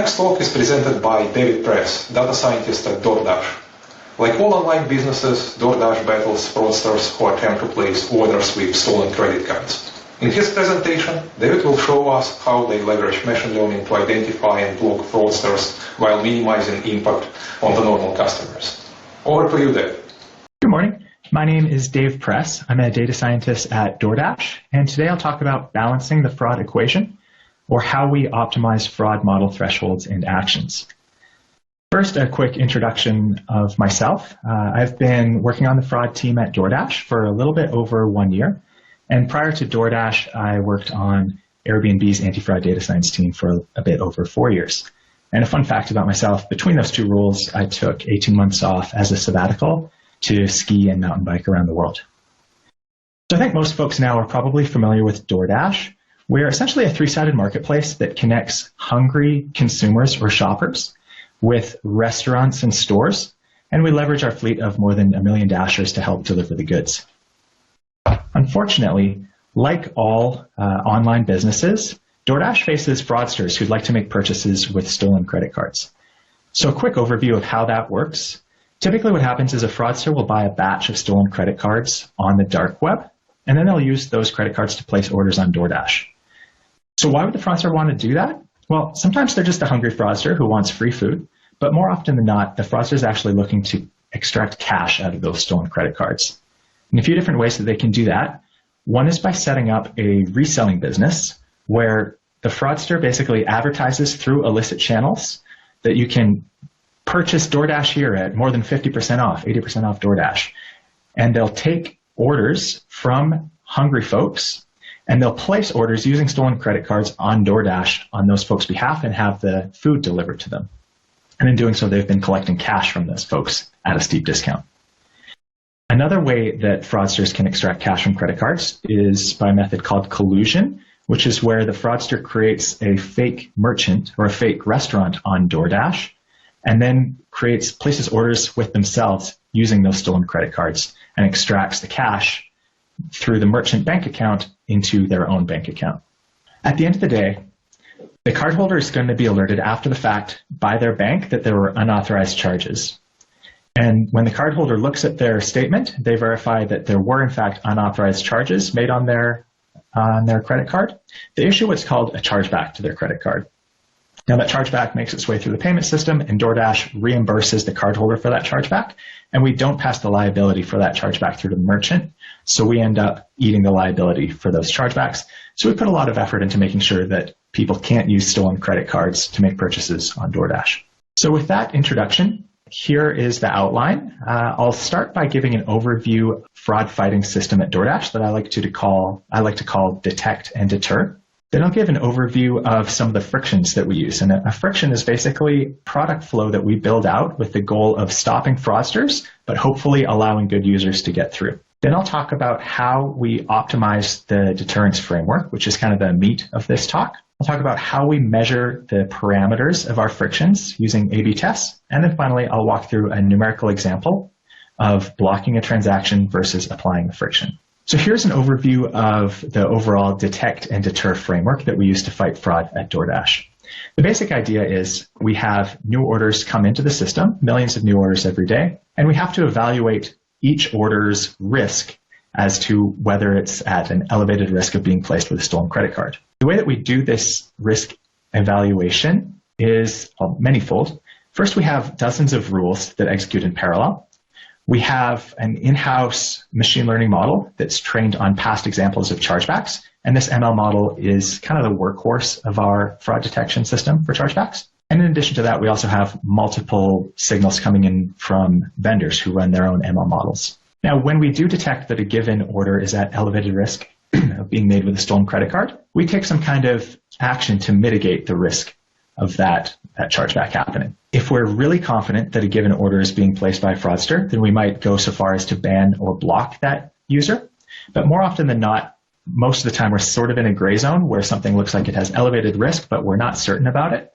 next talk is presented by David Press, data scientist at DoorDash. Like all online businesses, DoorDash battles fraudsters who attempt to place orders with stolen credit cards. In his presentation, David will show us how they leverage machine learning to identify and block fraudsters while minimizing impact on the normal customers. Over to you, Dave. Good morning. My name is Dave Press. I'm a data scientist at DoorDash, and today I'll talk about balancing the fraud equation, or how we optimize fraud model thresholds and actions. First, a quick introduction of myself. I've been working on the fraud team at DoorDash for a little bit over 1 year. And prior to DoorDash, I worked on Airbnb's anti-fraud data science team for a bit over 4 years. And a fun fact about myself, between those two roles, I took 18 months off as a sabbatical to ski and mountain bike around the world. So I think most folks now are probably familiar with DoorDash. We're essentially a three-sided marketplace that connects hungry consumers or shoppers with restaurants and stores, and we leverage our fleet of more than 1 million Dashers to help deliver the goods. Unfortunately, like all online businesses, DoorDash faces fraudsters who'd like to make purchases with stolen credit cards. So a quick overview of how that works. Typically what happens is a fraudster will buy a batch of stolen credit cards on the dark web, and then they'll use those credit cards to place orders on DoorDash. So why would the fraudster want to do that? Well, sometimes they're just a hungry fraudster who wants free food, but more often than not, the fraudster is actually looking to extract cash out of those stolen credit cards. And a few different ways that they can do that. One is by setting up a reselling business where the fraudster basically advertises through illicit channels that you can purchase DoorDash here at more than 50% off, 80% off DoorDash. And they'll take orders from hungry folks and they'll place orders using stolen credit cards on DoorDash on those folks' behalf and have the food delivered to them. And in doing so, they've been collecting cash from those folks at a steep discount. Another way that fraudsters can extract cash from credit cards is by a method called collusion, which is where the fraudster creates a fake merchant or a fake restaurant on DoorDash and then places orders with themselves using those stolen credit cards and extracts the cash through the merchant bank account into their own bank account. At the end of the day, the cardholder is going to be alerted after the fact by their bank that there were unauthorized charges. And when the cardholder looks at their statement, they verify that there were in fact unauthorized charges made on their credit card. They issue what's called a chargeback to their credit card. Now that chargeback makes its way through the payment system and DoorDash reimburses the cardholder for that chargeback, and we don't pass the liability for that chargeback through to the merchant, so we end up eating the liability for those chargebacks. So we put a lot of effort into making sure that people can't use stolen credit cards to make purchases on DoorDash. So with that introduction, here is the outline. I'll start by giving an overview fraud fighting system at DoorDash that I like to call detect and deter. Then I'll give an overview of some of the frictions that we use. And a friction is basically product flow that we build out with the goal of stopping fraudsters, but hopefully allowing good users to get through. Then I'll talk about how we optimize the deterrence framework, which is kind of the meat of this talk. I'll talk about how we measure the parameters of our frictions using A/B tests. And then finally, I'll walk through a numerical example of blocking a transaction versus applying the friction. So here's an overview of the overall detect and deter framework that we use to fight fraud at DoorDash. The basic idea is we have new orders come into the system, millions of new orders every day, and we have to evaluate each order's risk as to whether it's at an elevated risk of being placed with a stolen credit card. The way that we do this risk evaluation is manyfold. First, we have dozens of rules that execute in parallel. We have an in-house machine learning model that's trained on past examples of chargebacks, and this ML model is kind of the workhorse of our fraud detection system for chargebacks. And in addition to that, we also have multiple signals coming in from vendors who run their own ML models. Now, when we do detect that a given order is at elevated risk of being made with a stolen credit card, we take some kind of action to mitigate the risk of that chargeback happening. If we're really confident that a given order is being placed by a fraudster, then we might go so far as to ban or block that user. But more often than not, most of the time we're sort of in a gray zone where something looks like it has elevated risk, but we're not certain about it.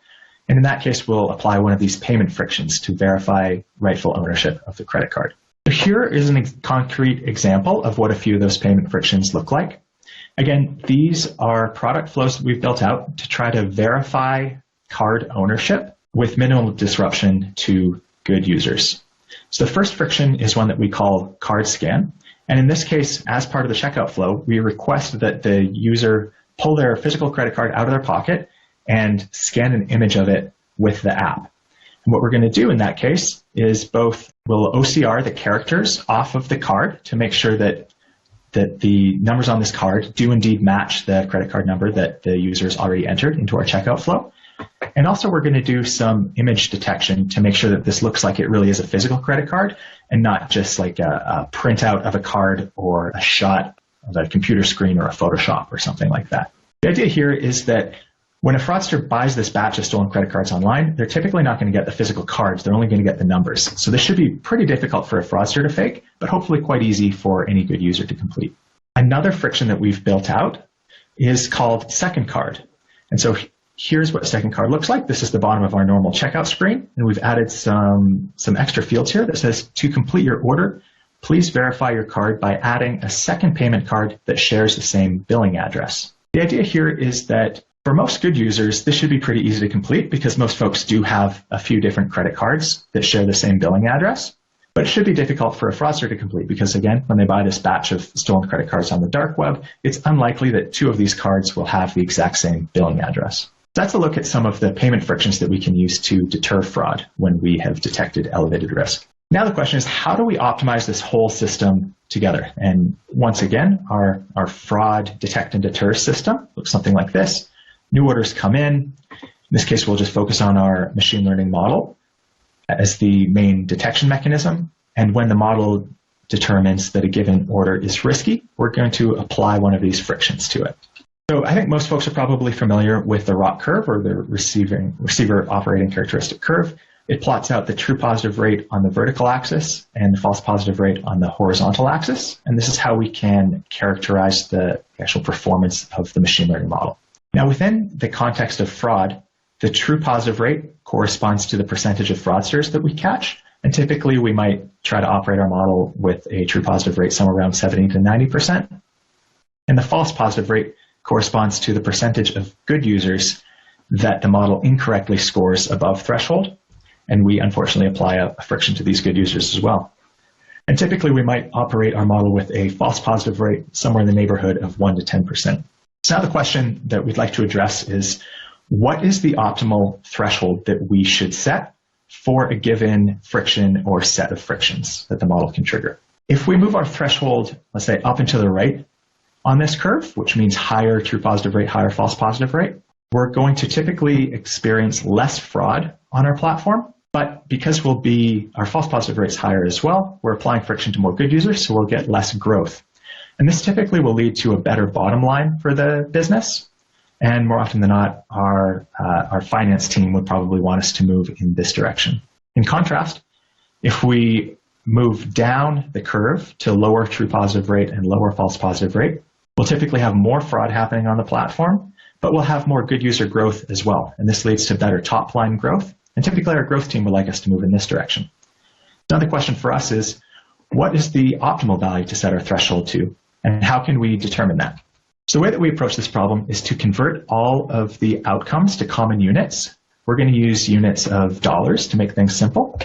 And in that case, we'll apply one of these payment frictions to verify rightful ownership of the credit card. Here is a concrete example of what a few of those payment frictions look like. Again, these are product flows that we've built out to try to verify card ownership with minimal disruption to good users. So the first friction is one that we call card scan. And in this case, as part of the checkout flow, we request that the user pull their physical credit card out of their pocket and scan an image of it with the app. And what we're going to do in that case is both we'll OCR the characters off of the card to make sure that the numbers on this card do indeed match the credit card number that the user's already entered into our checkout flow. And also we're going to do some image detection to make sure that this looks like it really is a physical credit card and not just like a printout of a card or a shot of a computer screen or a Photoshop or something like that. The idea here is that when a fraudster buys this batch of stolen credit cards online, they're typically not going to get the physical cards. They're only going to get the numbers. So this should be pretty difficult for a fraudster to fake, but hopefully quite easy for any good user to complete. Another friction that we've built out is called second card. And so here's what second card looks like. This is the bottom of our normal checkout screen, and we've added some extra fields here that says, to complete your order, please verify your card by adding a second payment card that shares the same billing address. The idea here is that for most good users, this should be pretty easy to complete because most folks do have a few different credit cards that share the same billing address. But it should be difficult for a fraudster to complete because, again, when they buy this batch of stolen credit cards on the dark web, it's unlikely that two of these cards will have the exact same billing address. That's a look at some of the payment frictions that we can use to deter fraud when we have detected elevated risk. Now the question is, how do we optimize this whole system together? And once again, our fraud detect and deter system looks something like this. New orders come in. In this case, we'll just focus on our machine learning model as the main detection mechanism. And when the model determines that a given order is risky, we're going to apply one of these frictions to it. So I think most folks are probably familiar with the ROC curve, or the receiver operating characteristic curve. It plots out the true positive rate on the vertical axis and the false positive rate on the horizontal axis. And this is how we can characterize the actual performance of the machine learning model. Now, within the context of fraud, the true positive rate corresponds to the percentage of fraudsters that we catch. And typically, we might try to operate our model with a true positive rate somewhere around 70 to 90%. And the false positive rate corresponds to the percentage of good users that the model incorrectly scores above threshold. And we unfortunately apply a friction to these good users as well. And typically, we might operate our model with a false positive rate somewhere in the neighborhood of 1 to 10%. So now the question that we'd like to address is, what is the optimal threshold that we should set for a given friction or set of frictions that the model can trigger? If we move our threshold, let's say, up and to the right on this curve, which means higher true positive rate, higher false positive rate, we're going to typically experience less fraud on our platform. But because our false positive rate is higher as well, we're applying friction to more good users, so we'll get less growth. And this typically will lead to a better bottom line for the business. And more often than not, our finance team would probably want us to move in this direction. In contrast, if we move down the curve to lower true positive rate and lower false positive rate, we'll typically have more fraud happening on the platform, but we'll have more good user growth as well. And this leads to better top line growth. And typically our growth team would like us to move in this direction. Another question for us is, what is the optimal value to set our threshold to? And how can we determine that? So the way that we approach this problem is to convert all of the outcomes to common units. We're going to use units of dollars to make things simple.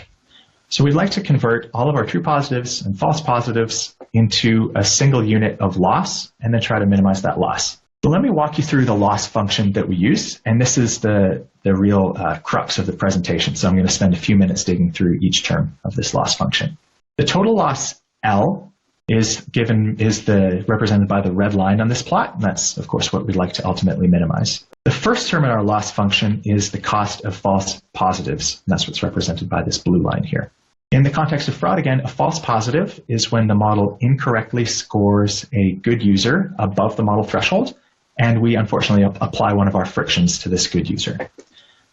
So we'd like to convert all of our true positives and false positives into a single unit of loss and then try to minimize that loss. But let me walk you through the loss function that we use. And this is the real crux of the presentation. So I'm going to spend a few minutes digging through each term of this loss function. The total loss L is represented by the red line on this plot. And that's, of course, what we'd like to ultimately minimize. The first term in our loss function is the cost of false positives. And that's what's represented by this blue line here. In the context of fraud, again, a false positive is when the model incorrectly scores a good user above the model threshold, and we unfortunately apply one of our frictions to this good user.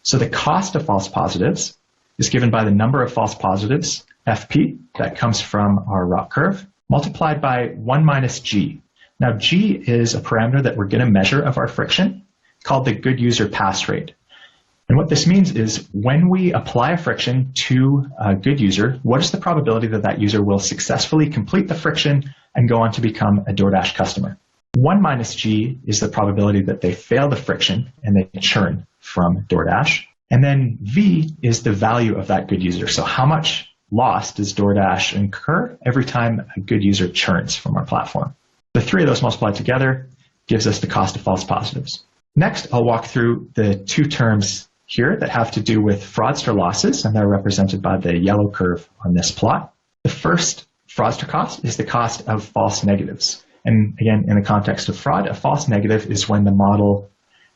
So the cost of false positives is given by the number of false positives, FP, that comes from our ROC curve, multiplied by 1 minus G. Now, G is a parameter that we're going to measure of our friction called the good user pass rate. And what this means is when we apply a friction to a good user, what is the probability that that user will successfully complete the friction and go on to become a DoorDash customer? 1 minus G is the probability that they fail the friction and they churn from DoorDash. And then V is the value of that good user. So how much loss does DoorDash incur every time a good user churns from our platform? The three of those multiplied together gives us the cost of false positives. Next, I'll walk through the two terms here that have to do with fraudster losses, and they're represented by the yellow curve on this plot. The first fraudster cost is the cost of false negatives. And again, in the context of fraud, a false negative is when the model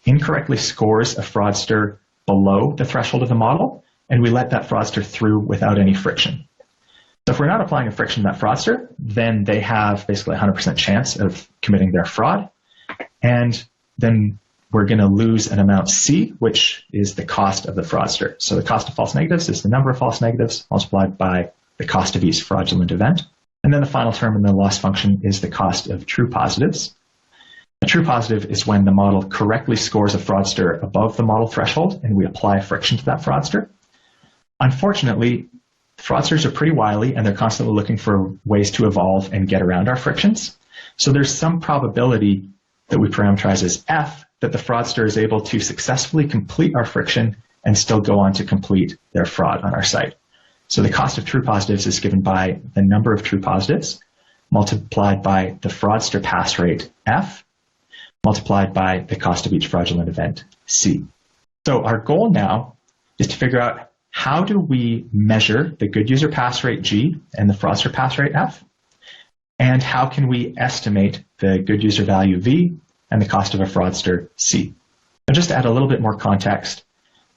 incorrectly scores a fraudster below the threshold of the model, and we let that fraudster through without any friction. So if we're not applying a friction to that fraudster, then they have basically a 100% chance of committing their fraud. And then we're going to lose an amount C, which is the cost of the fraudster. So the cost of false negatives is the number of false negatives multiplied by the cost of each fraudulent event. And then the final term in the loss function is the cost of true positives. A true positive is when the model correctly scores a fraudster above the model threshold and we apply friction to that fraudster. Unfortunately, fraudsters are pretty wily and they're constantly looking for ways to evolve and get around our frictions. So there's some probability that we parameterize as F that the fraudster is able to successfully complete our friction and still go on to complete their fraud on our site. So the cost of true positives is given by the number of true positives multiplied by the fraudster pass rate, F, multiplied by the cost of each fraudulent event, C. So our goal now is to figure out how do we measure the good user pass rate, G, and the fraudster pass rate, F, and how can we estimate the good user value, V, and the cost of a fraudster, C. Now, just to add a little bit more context,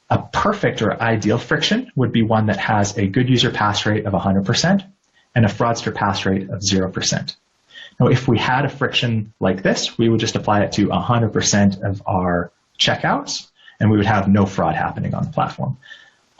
a perfect or ideal friction would be one that has a good user pass rate of 100% and a fraudster pass rate of 0%. Now, if we had a friction like this, we would just apply it to 100% of our checkouts, and we would have no fraud happening on the platform.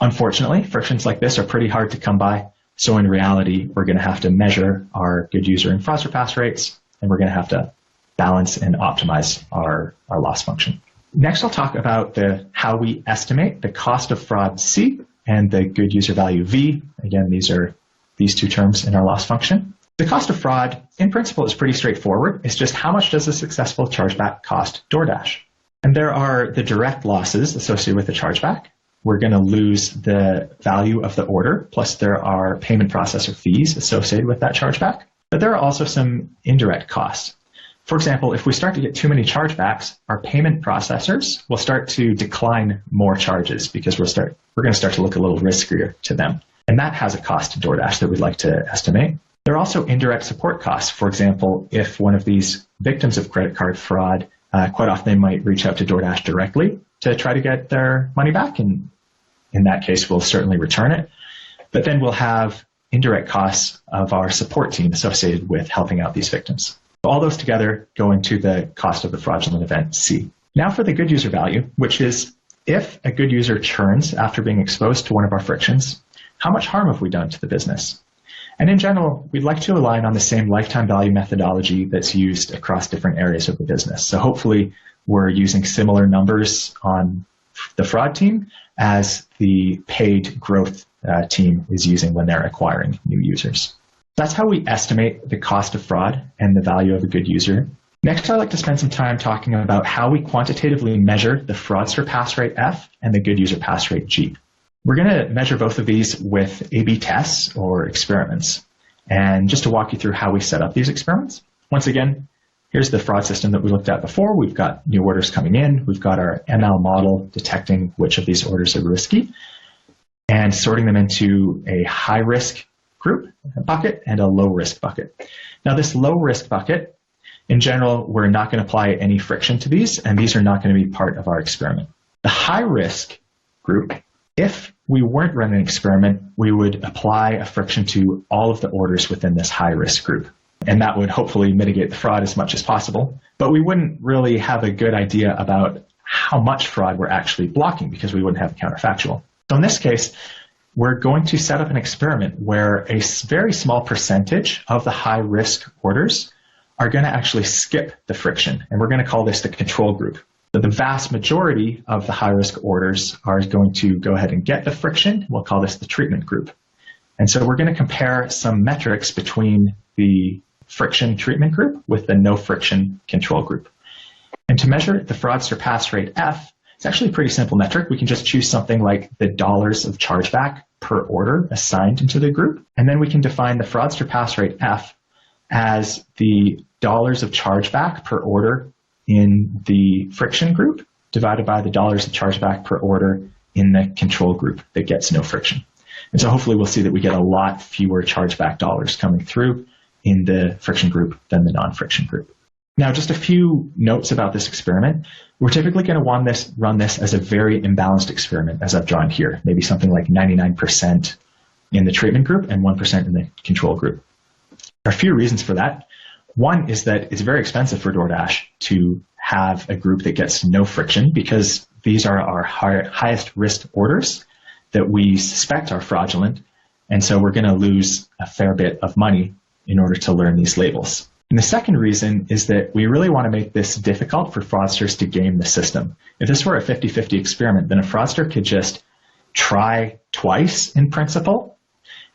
Unfortunately, frictions like this are pretty hard to come by, so in reality, we're going to have to measure our good user and fraudster pass rates, and we're going to have to balance and optimize our loss function. Next, I'll talk about how we estimate the cost of fraud, C, and the good user value, V. Again, these are these two terms in our loss function. The cost of fraud, in principle, is pretty straightforward. It's just how much does a successful chargeback cost DoorDash? And there are the direct losses associated with the chargeback. We're going to lose the value of the order, plus there are payment processor fees associated with that chargeback. But there are also some indirect costs. For example, if we start to get too many chargebacks, our payment processors will start to decline more charges because we're going to start to look a little riskier to them. And that has a cost to DoorDash that we'd like to estimate. There are also indirect support costs. For example, if one of these victims of credit card fraud, quite often they might reach out to DoorDash directly to try to get their money back. And in that case, we'll certainly return it. But then we'll have indirect costs of our support team associated with helping out these victims. All those together go into the cost of the fraudulent event, C. Now for the good user value, which is if a good user churns after being exposed to one of our frictions, how much harm have we done to the business? And in general, we'd like to align on the same lifetime value methodology that's used across different areas of the business. So hopefully we're using similar numbers on the fraud team as the paid growth team is using when they're acquiring new users. That's how we estimate the cost of fraud and the value of a good user. Next, I'd like to spend some time talking about how we quantitatively measure the fraudster pass rate, F, and the good user pass rate, G. We're going to measure both of these with A/B tests or experiments. And just to walk you through how we set up these experiments, once again, here's the fraud system that we looked at before. We've got new orders coming in. We've got our ML model detecting which of these orders are risky and sorting them into a high-risk group bucket and a low-risk bucket. Now, this low-risk bucket, in general, we're not going to apply any friction to these, and these are not going to be part of our experiment. The high-risk group, if we weren't running an experiment, we would apply a friction to all of the orders within this high-risk group. And that would hopefully mitigate the fraud as much as possible. But we wouldn't really have a good idea about how much fraud we're actually blocking because we wouldn't have a counterfactual. So in this case, we're going to set up an experiment where a very small percentage of the high-risk orders are going to actually skip the friction. And we're going to call this the control group. So the vast majority of the high-risk orders are going to go ahead and get the friction. We'll call this the treatment group. And so we're going to compare some metrics between the friction treatment group with the no friction control group. And to measure the fraudster pass rate, F, It's actually a pretty simple metric. We can just choose something like the dollars of chargeback per order assigned into the group. And then we can define the fraudster pass rate F as the dollars of chargeback per order in the friction group divided by the dollars of chargeback per order in the control group that gets no friction. And so hopefully we'll see that we get a lot fewer chargeback dollars coming through in the friction group than the non-friction group. Now, just a few notes about this experiment. We're typically going to run this as a very imbalanced experiment, as I've drawn here, maybe something like 99% in the treatment group and 1% in the control group. There are a few reasons for that. One is that it's very expensive for DoorDash to have a group that gets no friction because these are our highest risk orders that we suspect are fraudulent, and so we're going to lose a fair bit of money in order to learn these labels. And the second reason is that we really want to make this difficult for fraudsters to game the system. If this were a 50-50 experiment, then a fraudster could just try twice in principle,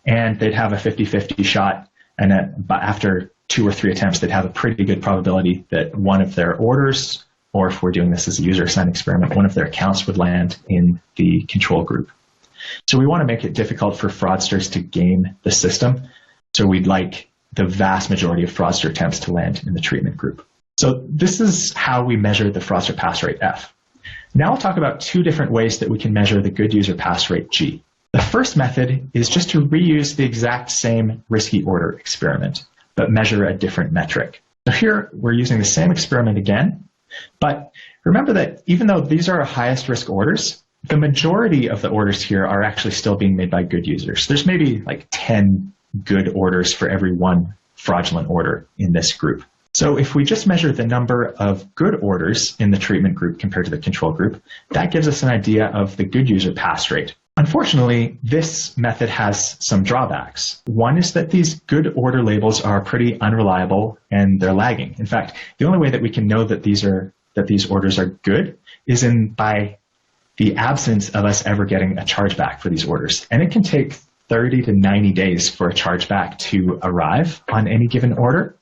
and they'd have a 50-50 shot, and after 2 or 3 attempts, they'd have a pretty good probability that one of their orders, or if we're doing this as a user-assigned experiment, one of their accounts would land in the control group. So we want to make it difficult for fraudsters to game the system. So we'd like the vast majority of fraudster attempts to land in the treatment group. So this is how we measure the fraudster pass rate F. Now I'll talk about 2 different ways that we can measure the good user pass rate G. The first method is just to reuse the exact same risky order experiment, but measure a different metric. So here we're using the same experiment again, but remember that even though these are our highest risk orders, the majority of the orders here are actually still being made by good users. There's maybe like 10 good orders for every 1 fraudulent order in this group. So if we just measure the number of good orders in the treatment group compared to the control group, that gives us an idea of the good user pass rate. Unfortunately, this method has some drawbacks. One is that these good order labels are pretty unreliable and they're lagging. In fact, the only way that we can know that these orders are good is by the absence of us ever getting a chargeback for these orders. And it can take 30 to 90 days for a chargeback to arrive on any given order.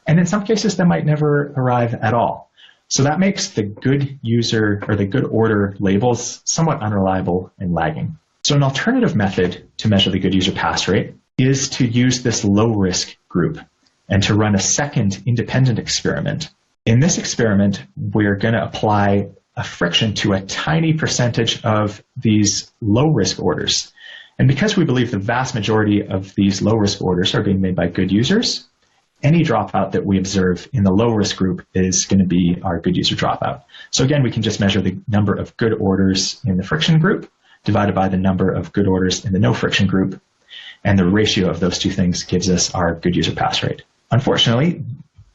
And in some cases, they might never arrive at all. So that makes the good user or the good order labels somewhat unreliable and lagging. So an alternative method to measure the good user pass rate is to use this low risk group and to run a second independent experiment. In this experiment, we're going to apply a friction to a tiny percentage of these low risk orders. And because we believe the vast majority of these low-risk orders are being made by good users, any dropout that we observe in the low-risk group is going to be our good user dropout. So again, we can just measure the number of good orders in the friction group divided by the number of good orders in the no-friction group, and the ratio of those 2 things gives us our good user pass rate. Unfortunately,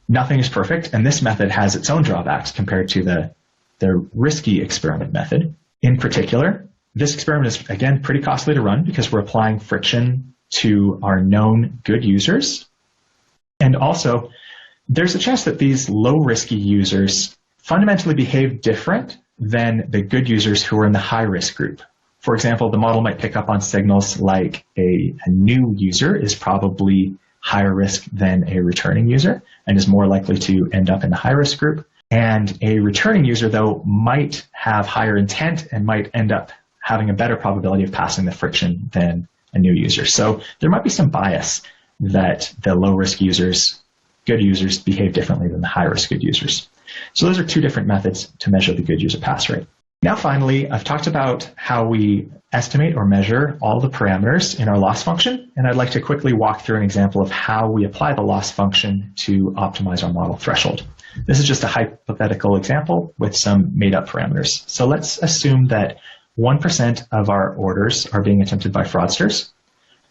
nothing is perfect, and this method has its own drawbacks compared to the risky experiment method. In particular, this experiment is, again, pretty costly to run because we're applying friction to our known good users. And also, there's a chance that these low-risky users fundamentally behave different than the good users who are in the high-risk group. For example, the model might pick up on signals like a new user is probably higher risk than a returning user and is more likely to end up in the high-risk group. And a returning user, though, might have higher intent and might end up having a better probability of passing the friction than a new user. So there might be some bias that the low-risk users, good users, behave differently than the high-risk good users. So those are 2 different methods to measure the good user pass rate. Now finally, I've talked about how we estimate or measure all the parameters in our loss function, and I'd like to quickly walk through an example of how we apply the loss function to optimize our model threshold. This is just a hypothetical example with some made-up parameters. So let's assume that 1% of our orders are being attempted by fraudsters.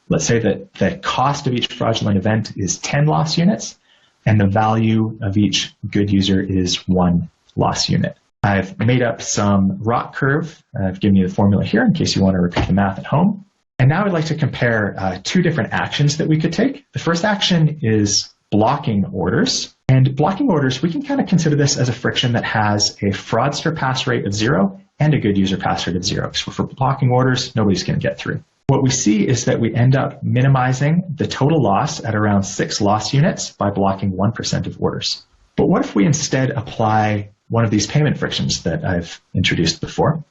Let's say that the cost of each fraudulent event is 10 loss units, and the value of each good user is 1 loss unit. I've made up some ROC curve. I've given you the formula here in case you want to repeat the math at home. And now I'd like to compare 2 different actions that we could take. The first action is blocking orders. And blocking orders, we can kind of consider this as a friction that has a fraudster pass rate of 0 and a good user pass rate of 0. So for blocking orders, nobody's going to get through. What we see is that we end up minimizing the total loss at around 6 loss units by blocking 1% of orders. But what if we instead apply one of these payment frictions that I've introduced before.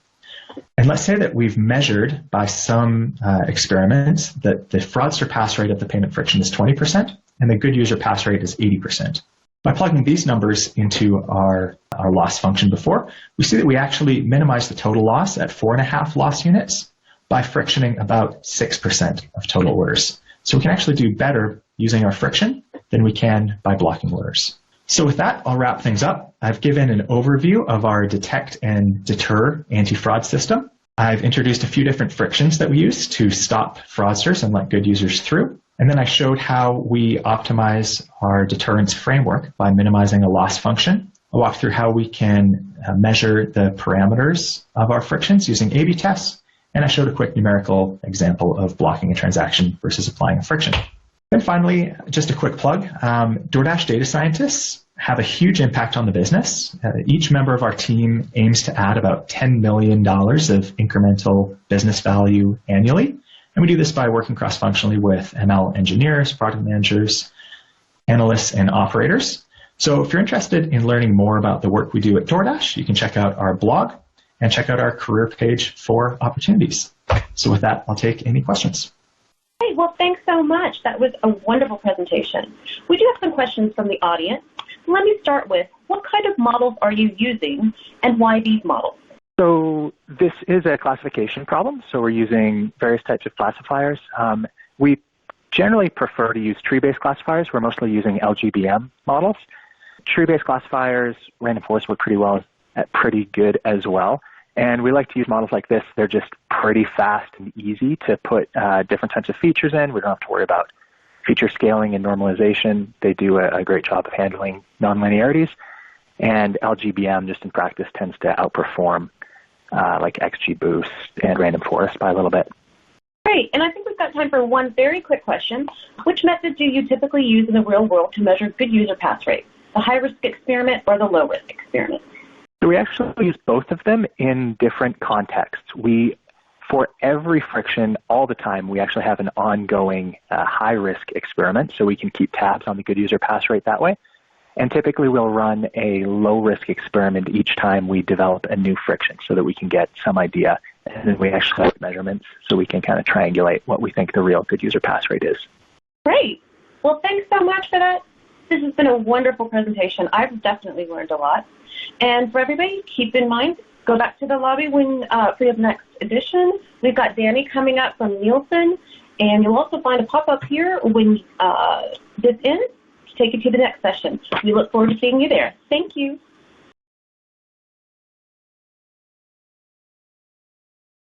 And let's say that we've measured by some experiments that the fraudster pass rate of the payment friction is 20% and the good user pass rate is 80%. By plugging these numbers into our loss function before, we see that we actually minimize the total loss at 4.5 loss units by frictioning about 6% of total orders. So we can actually do better using our friction than we can by blocking orders. So with that, I'll wrap things up. I've given an overview of our detect and deter anti-fraud system. I've introduced a few different frictions that we use to stop fraudsters and let good users through. And then I showed how we optimize our deterrence framework by minimizing a loss function. I walked through how we can measure the parameters of our frictions using A/B tests. And I showed a quick numerical example of blocking a transaction versus applying a friction. Then finally, just a quick plug. DoorDash data scientists have a huge impact on the business. Each member of our team aims to add about $10 million of incremental business value annually. And we do this by working cross-functionally with ML engineers, product managers, analysts, and operators. So if you're interested in learning more about the work we do at DoorDash, you can check out our blog and check out our career page for opportunities. So with that, I'll take any questions. Hey, well, thanks so much. That was a wonderful presentation. We do have some questions from the audience. Let me start with, what kind of models are you using and why these models? So this is a classification problem, so we're using various types of classifiers. We generally prefer to use tree-based classifiers. We're mostly using LGBM models. Tree-based classifiers, random forest work pretty good as well. And we like to use models like this. They're just pretty fast and easy to put different types of features in. We don't have to worry about feature scaling and normalization. They do a great job of handling nonlinearities. And LGBM, just in practice, tends to outperform like XGBoost and random forest by a little bit. Great, and I think we've got time for one very quick question. Which method do you typically use in the real world to measure good user pass rate, the high-risk experiment or the low-risk experiment? So we actually use both of them in different contexts. For every friction, all the time, we actually have an ongoing high-risk experiment, so we can keep tabs on the good user pass rate that way. And typically we'll run a low-risk experiment each time we develop a new friction so that we can get some idea. And then we actually have measurements so we can kind of triangulate what we think the real good user pass rate is. Great. Well, thanks so much for that. This has been a wonderful presentation. I've definitely learned a lot. And for everybody, keep in mind, go back to the lobby for the next edition. We've got Danny coming up from Nielsen, and you'll also find a pop-up here when this ends to take you to the next session. We look forward to seeing you there. Thank you.